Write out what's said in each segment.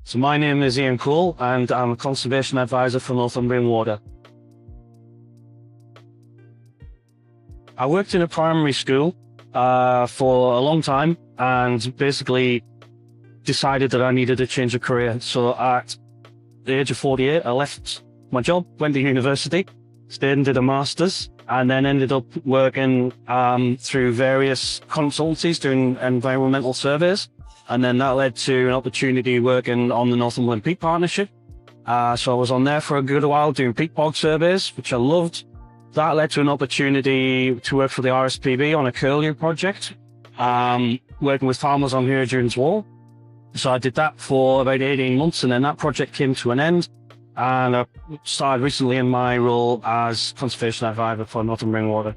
So my name is Ian Cole and I'm a conservation advisor for Northumbrian Water. I worked in a primary school for a long time and basically decided that I needed a change of career. So at the age of 48, I left my job, went to university, stayed and did a master's, and then ended up working through various consultancies doing environmental surveys. And then that led to an opportunity working on the Northumberland Peak Partnership. So I was on there for a good while doing peak bog surveys, which I loved. That led to an opportunity to work for the RSPB on a curlew project, working with farmers on Hadrian's Wall. So I did that for about 18 months, and then that project came to an end. And I started recently in my role as conservation advisor for Northumbrian Water.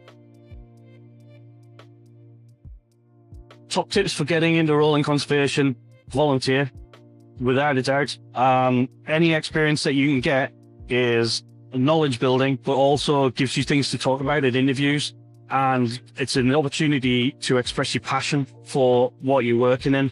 Top tips for getting into a role in conservation: volunteer, without a doubt. Any experience that you can get is knowledge building, but also gives you things to talk about at interviews. And it's an opportunity to express your passion for what you're working in,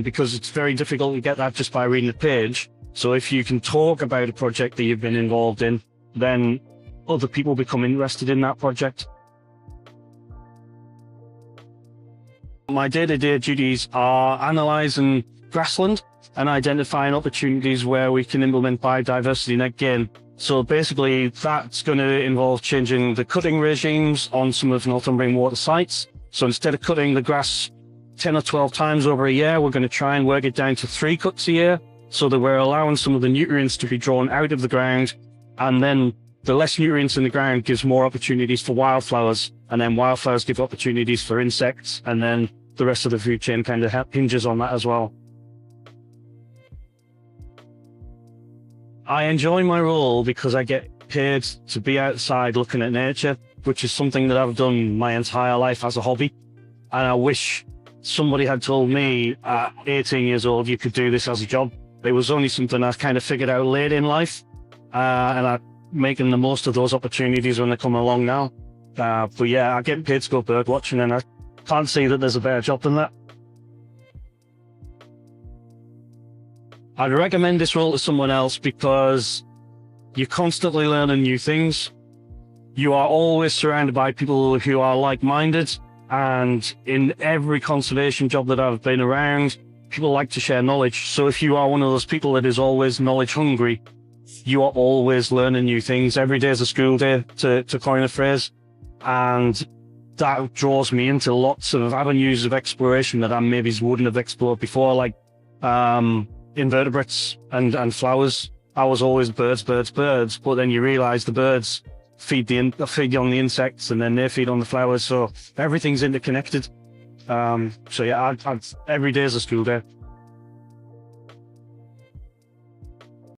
because it's very difficult to get that just by reading a page. So if you can talk about a project that you've been involved in, then other people become interested in that project. My day-to-day duties are analysing grassland and identifying opportunities where we can implement biodiversity net gain. So basically that's going to involve changing the cutting regimes on some of Northumbrian water sites. So instead of cutting the grass 10 or 12 times over a year, we're going to try and work it down to 3 cuts a year, so that we're allowing some of the nutrients to be drawn out of the ground, and then the less nutrients in the ground gives more opportunities for wildflowers, and then wildflowers give opportunities for insects, and then the rest of the food chain kind of hinges on that as well. I enjoy my role because I get paid to be outside looking at nature, which is something that I've done my entire life as a hobby. And I wish somebody had told me at 18 years old you could do this as a job. It was only something I kind of figured out late in life, and I'm making the most of those opportunities when they come along now. But yeah, I get paid to go bird watching, and I can't see that there's a better job than that. I'd recommend this role to someone else because you're constantly learning new things. You are always surrounded by people who are like-minded, and in every conservation job that I've been around, people like to share knowledge. So if you are one of those people that is always knowledge hungry, you are always learning new things. Every day is a school day, to coin a phrase. And that draws me into lots of avenues of exploration that I maybe wouldn't have explored before, like invertebrates and flowers. I was always birds, but then you realize the birds feed on the insects, and then they feed on the flowers. So everything's interconnected. So yeah, every day is a school day.